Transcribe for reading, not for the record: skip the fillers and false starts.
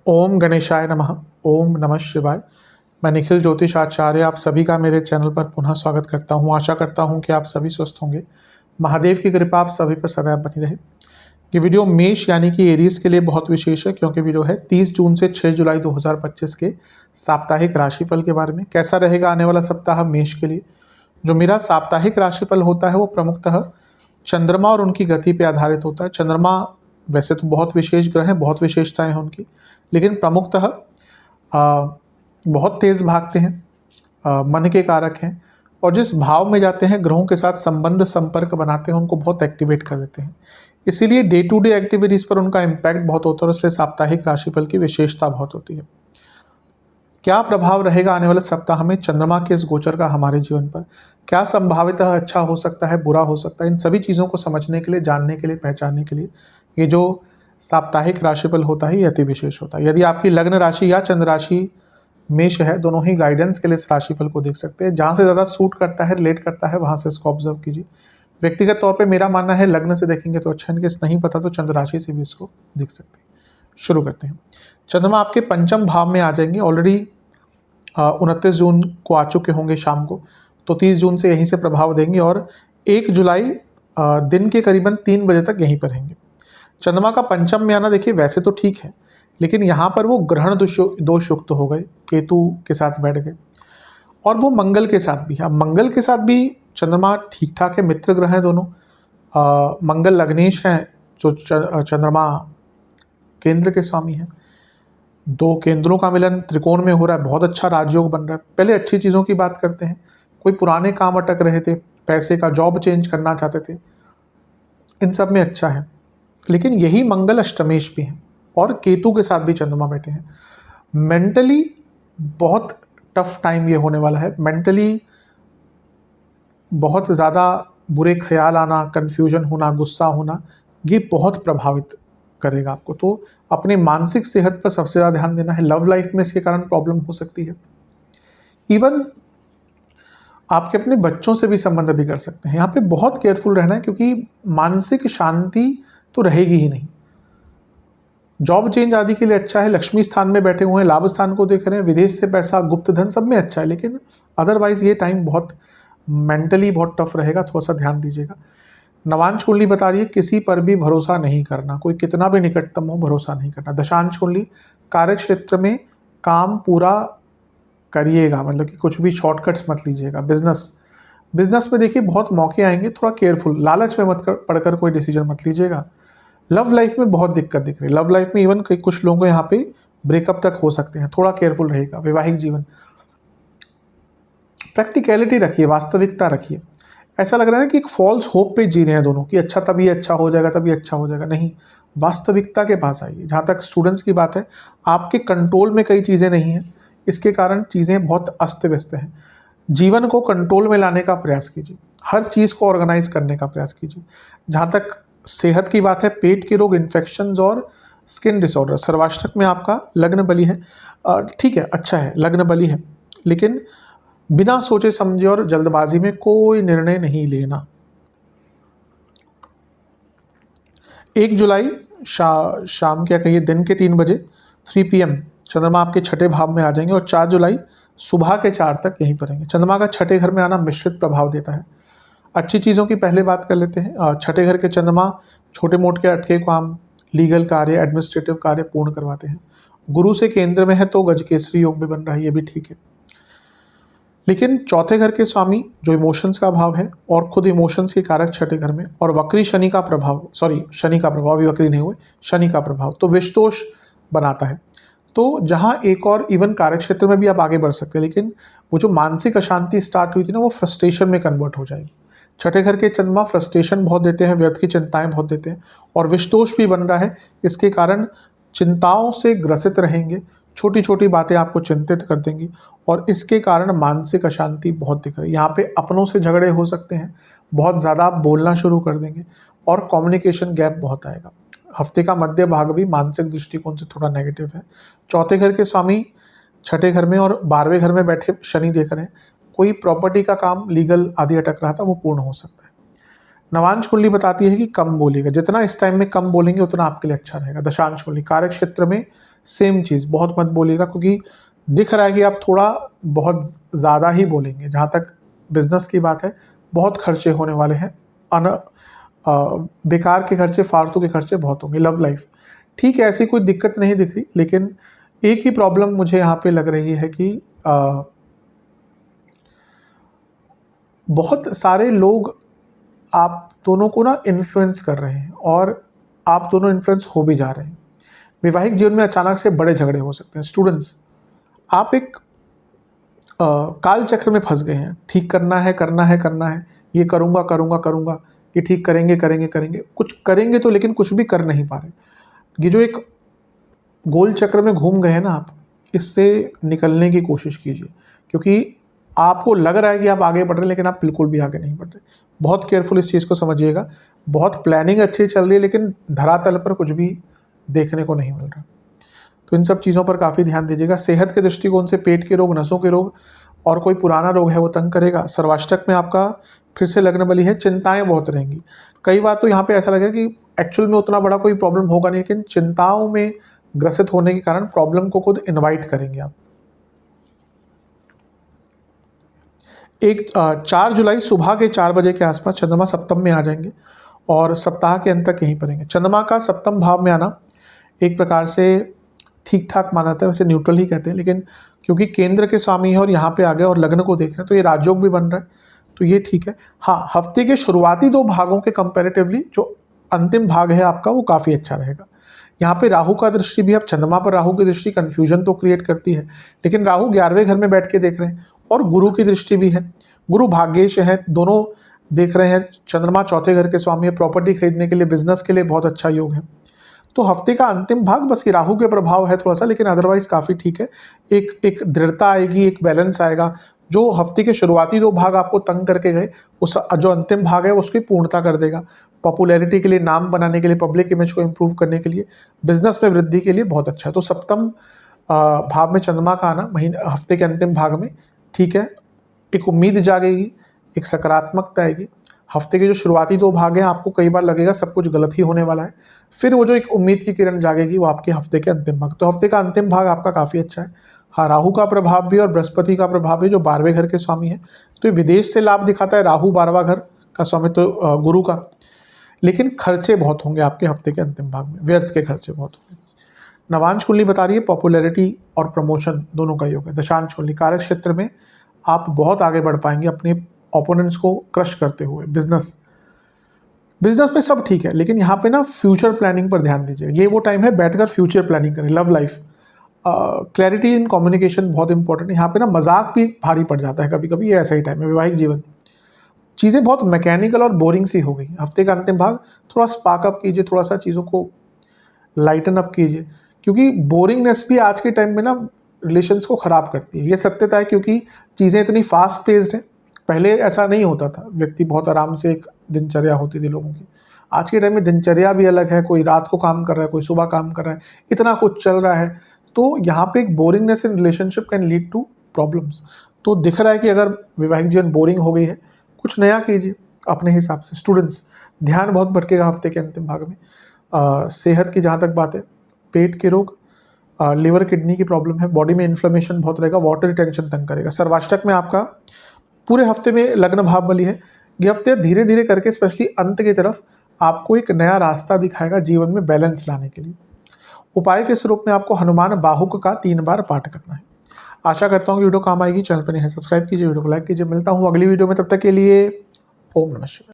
ओम गणेशाय नमः। ओम नमः शिवाय। मैं निखिल ज्योतिष आचार्य आप सभी का मेरे चैनल पर पुनः स्वागत करता हूं। आशा करता हूं कि आप सभी स्वस्थ होंगे। महादेव की कृपा आप सभी पर सदैव बनी रहे। ये वीडियो मेष यानी कि एरीज के लिए बहुत विशेष है, क्योंकि वीडियो है 30 जून से 6 जुलाई 2025 के साप्ताहिक राशिफल के बारे में। कैसा रहेगा आने वाला सप्ताह मेष के लिए। जो मेरा साप्ताहिक राशिफल होता है वो प्रमुखतः चंद्रमा और उनकी गति पे आधारित होता है। चंद्रमा वैसे तो बहुत विशेष ग्रह हैं, बहुत विशेषताएं हैं उनकी, लेकिन प्रमुखतः बहुत तेज भागते हैं, मन के कारक हैं, और जिस भाव में जाते हैं ग्रहों के साथ संबंध संपर्क बनाते हैं उनको बहुत एक्टिवेट कर देते हैं। इसीलिए डे टू डे एक्टिविटीज़ पर उनका इम्पैक्ट बहुत होता है और इसलिए साप्ताहिक राशिफल की विशेषता बहुत होती है। क्या प्रभाव रहेगा आने वाले सप्ताह में चंद्रमा के इस गोचर का हमारे जीवन पर, क्या संभावितः अच्छा हो सकता है, बुरा हो सकता है, इन सभी चीज़ों को समझने के लिए, जानने के लिए, पहचानने के लिए ये जो साप्ताहिक राशिफल होता है ये अति विशेष होता है। यदि आपकी लग्न राशि या चंद्र राशि मेष है, दोनों ही गाइडेंस के लिए इस राशिफल को देख सकते हैं। जहाँ से ज़्यादा सूट करता है, रिलेट करता है, वहाँ से इसको ऑब्जर्व कीजिए। व्यक्तिगत तौर पे मेरा मानना है लग्न से देखेंगे तो अच्छा है, इनके नहीं पता तो चंद्र राशि से भी इसको देख सकते हैं। शुरू करते हैं। चंद्रमा आपके पंचम भाव में आ जाएंगे। ऑलरेडी 29 जून को आ चुके होंगे शाम को, तो 30 जून से यहीं से प्रभाव देंगे और 1 जुलाई दिन के करीबन 3 बजे तक यहीं पर रहेंगे। चंद्रमा का पंचम में आना देखिए वैसे तो ठीक है, लेकिन यहाँ पर वो ग्रहण दोष युक्त हो गए, केतु के साथ बैठ गए और वो मंगल के साथ भी। अब मंगल के साथ भी चंद्रमा ठीक ठाक है, मित्र ग्रह हैं दोनों। मंगल लग्नेश हैं, जो चंद्रमा केंद्र के स्वामी हैं। दो केंद्रों का मिलन त्रिकोण में हो रहा है, बहुत अच्छा राजयोग बन रहा है। पहले अच्छी चीज़ों की बात करते हैं। कोई पुराने काम अटक रहे थे, पैसे का जॉब चेंज करना चाहते थे, इन सब में अच्छा है। लेकिन यही मंगल अष्टमेश भी हैं और केतु के साथ भी चंद्रमा बैठे हैं। मेंटली बहुत टफ टाइम ये होने वाला है। मेंटली बहुत ज़्यादा बुरे ख्याल आना, कन्फ्यूजन होना, गुस्सा होना, ये बहुत प्रभावित करेगा आपको। तो अपने मानसिक सेहत पर सबसे ज़्यादा ध्यान देना है। लव लाइफ में इसके कारण प्रॉब्लम हो सकती है। इवन आपके अपने बच्चों से भी संबंध भी कर सकते हैं। यहाँ पे बहुत केयरफुल रहना है, क्योंकि मानसिक शांति तो रहेगी ही नहीं। जॉब चेंज आदि के लिए अच्छा है। लक्ष्मी स्थान में बैठे हुए हैं, लाभ स्थान को देख रहे हैं, विदेश से पैसा, गुप्त धन, सब में अच्छा है। लेकिन अदरवाइज ये टाइम बहुत मेंटली बहुत टफ रहेगा, थोड़ा सा ध्यान दीजिएगा। नवांश कुंडली बता रही है किसी पर भी भरोसा नहीं करना, कोई कितना भी निकटतम हो भरोसा नहीं करना। दशांश कुंडली कार्य क्षेत्र में काम पूरा करिएगा, मतलब कि कुछ भी शॉर्टकट्स मत लीजिएगा। बिजनेस में देखिए बहुत मौके आएंगे, थोड़ा केयरफुल, लालच में मत पढ़कर कोई डिसीजन मत लीजिएगा। लव लाइफ में बहुत दिक्कत दिख रही है। लव लाइफ में इवन कुछ लोगों को यहाँ पे ब्रेकअप तक हो सकते हैं, थोड़ा केयरफुल रहेगा। वैवाहिक जीवन, प्रैक्टिकलिटी रखिए, वास्तविकता रखिए। ऐसा लग रहा है कि एक फॉल्स होप पे जी रहे हैं दोनों, कि अच्छा तभी अच्छा हो जाएगा, तभी अच्छा हो जाएगा। नहीं, वास्तविकता के पास आइए। जहाँ तक स्टूडेंट्स की बात है, आपके कंट्रोल में कई चीज़ें नहीं हैं, इसके कारण चीज़ें बहुत अस्त व्यस्त हैं। जीवन को कंट्रोल में लाने का प्रयास कीजिए, हर चीज़ को ऑर्गेनाइज करने का प्रयास कीजिए। जहाँ तक सेहत की बात है, पेट के रोग, इन्फेक्शंस और स्किन डिसऑर्डर। सर्वाष्टक में आपका लग्न बली है, ठीक है, अच्छा है, लग्न बली है, लेकिन बिना सोचे समझे और जल्दबाजी में कोई निर्णय नहीं लेना। 1 जुलाई शाम क्या कहिए दिन के 3 बजे 3 PM चंद्रमा आपके छठे भाव में आ जाएंगे और 4 जुलाई सुबह के 4 तक यहीं पर रहेंगे। चंद्रमा का छठे घर में आना मिश्रित प्रभाव देता है। अच्छी चीज़ों की पहले बात कर लेते हैं। छठे घर के चंद्रमा छोटे मोटे अटके काम, लीगल कार्य, एडमिनिस्ट्रेटिव कार्य पूर्ण करवाते हैं। गुरु से केंद्र में है तो गजकेसरी योग भी बन रहा है, ये भी ठीक है। लेकिन चौथे घर के स्वामी जो इमोशंस का भाव है और खुद इमोशंस के कारक छठे घर में, और वक्री शनि का प्रभाव, शनि का प्रभाव, अभी वक्री नहीं हुए, शनि का प्रभाव तो विषदोष बनाता है। तो जहाँ एक और इवन कार्य क्षेत्र में भी आप आगे बढ़ सकते हैं, लेकिन वो जो मानसिक अशांति स्टार्ट हुई थी ना, वो फ्रस्ट्रेशन में कन्वर्ट हो जाएगी। छठे घर के चंद्रमा फ्रस्ट्रेशन बहुत देते हैं, व्यर्थ की चिंताएं बहुत देते हैं, और विषदोष भी बन रहा है। इसके कारण चिंताओं से ग्रसित रहेंगे, छोटी छोटी बातें आपको चिंतित कर देंगी, और इसके कारण मानसिक अशांति बहुत दिख रही है। यहाँ पे अपनों से झगड़े हो सकते हैं, बहुत ज़्यादा आप बोलना शुरू कर देंगे, और कम्युनिकेशन गैप बहुत आएगा। हफ्ते का मध्य भाग भी मानसिक दृष्टिकोण से थोड़ा नेगेटिव है। चौथे घर के स्वामी छठे घर में और 12वें घर में बैठे शनि देख रहे हैं। कोई प्रॉपर्टी का काम, लीगल आदि अटक रहा था, वो पूर्ण हो सकता है। नवांश कुंडली बताती है कि कम बोलिएगा, जितना इस टाइम में कम बोलेंगे उतना आपके लिए अच्छा रहेगा। दशांश कुंडली कार्य क्षेत्र में सेम चीज़, बहुत मत बोलिएगा, क्योंकि दिख रहा है कि आप थोड़ा बहुत ज़्यादा ही बोलेंगे। जहाँ तक बिजनेस की बात है, बहुत खर्चे होने वाले हैं, बेकार के खर्चे, फालतू के खर्चे बहुत होंगे। लव लाइफ ठीक है, ऐसी कोई दिक्कत नहीं दिख रही, लेकिन एक ही प्रॉब्लम मुझे यहाँ पे लग रही है कि बहुत सारे लोग आप दोनों को ना इन्फ्लुएंस कर रहे हैं और आप दोनों इन्फ्लुएंस हो भी जा रहे हैं। वैवाहिक जीवन में अचानक से बड़े झगड़े हो सकते हैं। स्टूडेंट्स, आप एक काल चक्र में फंस गए हैं। ठीक करना है, करना है, करना है, ये करूँगा करूँगा करूँगा, ये ठीक करेंगे करेंगे करेंगे, कुछ करेंगे तो लेकिन कुछ भी कर नहीं पा रहे। ये जो एक गोल चक्र में घूम गए हैं ना आप, इससे निकलने की कोशिश कीजिए, क्योंकि आपको लग रहा है कि आप आगे बढ़ रहे हैं, लेकिन आप बिल्कुल भी आगे नहीं बढ़ रहे। बहुत केयरफुल इस चीज़ को समझिएगा। बहुत प्लानिंग अच्छी चल रही है, लेकिन धरातल पर कुछ भी देखने को नहीं मिल रहा। तो इन सब चीज़ों पर काफ़ी ध्यान दीजिएगा। सेहत के दृष्टिकोण से पेट के रोग, नसों के रोग और कोई पुराना रोग है वो तंग करेगा। सर्वाष्टक में आपका फिर से लग्न बली है, चिंताएं बहुत रहेंगी। कई बार तो यहाँ पे ऐसा लगेगा कि एक्चुअल में उतना बड़ा कोई प्रॉब्लम होगा नहीं, लेकिन चिंताओं में ग्रसित होने के कारण प्रॉब्लम को खुद इनवाइट करेंगे आप। 4 जुलाई सुबह के 4 बजे के आसपास चंद्रमा सप्तम में आ जाएंगे और सप्ताह के अंत तक यहीं पर रहेंगे। चंद्रमा का सप्तम भाव में आना एक प्रकार से ठीक ठाक माना जाता है, वैसे न्यूट्रल ही कहते हैं, लेकिन क्योंकि केंद्र के स्वामी है और यहाँ पे आ गए और लग्न को देख रहे हैं, तो ये राजयोग भी बन रहा है, तो ये ठीक है। हाँ, हफ्ते के शुरुआती 2 भागों के कंपैरेटिवली जो अंतिम भाग है आपका वो काफ़ी अच्छा रहेगा। यहाँ पे राहु का दृष्टि भी, अब चंद्रमा पर राहु की दृष्टि कन्फ्यूजन तो क्रिएट करती है, लेकिन राहु 11वें घर में बैठ के देख रहे हैं और गुरु की दृष्टि भी है। गुरु भाग्येश है, दोनों देख रहे हैं। चंद्रमा 4थे घर के स्वामी है, प्रॉपर्टी खरीदने के लिए, बिजनेस के लिए बहुत अच्छा योग है। तो हफ्ते का अंतिम भाग बस ये राहु के प्रभाव है थोड़ा सा, लेकिन अदरवाइज काफ़ी ठीक है। एक दृढ़ता आएगी, एक बैलेंस आएगा। जो हफ्ते के शुरुआती 2 भाग आपको तंग करके गए, उस जो अंतिम भाग है उसकी पूर्णता कर देगा। पॉपुलैरिटी के लिए, नाम बनाने के लिए, पब्लिक इमेज को इम्प्रूव करने के लिए, बिजनेस में वृद्धि के लिए बहुत अच्छा है। तो सप्तम भाव में चंद्रमा का आना महीने हफ्ते के अंतिम भाग में ठीक है। एक उम्मीद जागेगी, एक सकारात्मकता आएगी। हफ्ते के जो शुरुआती 2 भाग हैं आपको कई बार लगेगा सब कुछ गलत ही होने वाला है, फिर वो जो एक उम्मीद की किरण जागेगी वो आपके हफ्ते के अंतिम भाग। तो हफ्ते का अंतिम भाग आपका काफ़ी अच्छा है। हाँ, राहु का प्रभाव भी और बृहस्पति का प्रभाव भी जो 12वें घर के स्वामी है, तो ये विदेश से लाभ दिखाता है। राहु 12वां घर का स्वामी तो गुरु का, लेकिन खर्चे बहुत होंगे आपके हफ्ते के अंतिम भाग में, व्यर्थ के खर्चे बहुत होंगे। नवांश कुंडली बता रही है पॉपुलैरिटी और प्रमोशन दोनों का योग है। दशांश कुंडली कार्य क्षेत्र में आप बहुत आगे बढ़ पाएंगे अपने ओपोनेंट्स को क्रश करते हुए। बिजनेस में सब ठीक है, लेकिन यहाँ पे ना फ्यूचर प्लानिंग पर ध्यान दीजिए। ये वो टाइम है बैठकर फ्यूचर प्लानिंग करें। Love life, clarity in communication बहुत इंपॉर्टेंट है। यहाँ पे ना मजाक भी भारी पड़ जाता है कभी कभी, ये ऐसा ही टाइम है। वैवाहिक जीवन चीज़ें बहुत मैकेनिकल और बोरिंग सी हो गई। हफ्ते का अंतिम भाग थोड़ा स्पार्क अप कीजिए, थोड़ा सा चीज़ों को लाइटन अप कीजिए, क्योंकि बोरिंगनेस भी आज के टाइम में ना रिलेशंस को ख़राब करती है। ये सत्यता है, क्योंकि चीज़ें इतनी फास्ट पेस्ड हैं। पहले ऐसा नहीं होता था, व्यक्ति बहुत आराम से एक दिनचर्या होती थी लोगों की। आज के टाइम में दिनचर्या भी अलग है, कोई रात को काम कर रहा है, कोई सुबह काम कर रहा है, इतना कुछ चल रहा है। तो यहाँ पे एक boringness in relationship can lead to problems. तो दिख रहा है कि अगर वैवाहिक जीवन बोरिंग हो गई है, कुछ नया कीजिए अपने हिसाब से। स्टूडेंट्स, ध्यान बहुत भटकेगा हफ्ते के अंतिम भाग में। सेहत की जहाँ तक बात है, पेट के रोग, लिवर किडनी की प्रॉब्लम है, बॉडी में इन्फ्लेमेशन बहुत रहेगा, वाटर रिटेंशन तंग करेगा। सर्वाष्टक में आपका पूरे हफ्ते में लग्न भाव बली है। ये हफ्ते धीरे धीरे करके स्पेशली अंत की तरफ आपको एक नया रास्ता दिखाएगा जीवन में बैलेंस लाने के लिए। उपाय के स्वरूप में आपको हनुमान बाहुक का 3 बार पाठ करना है। आशा करता हूँ कि वीडियो काम आएगी। चैनल पर नहीं है सब्सक्राइब कीजिए, वीडियो को लाइक कीजिए। मिलता हूँ अगली वीडियो में, तब तक के लिए ओम नमः शिवाय।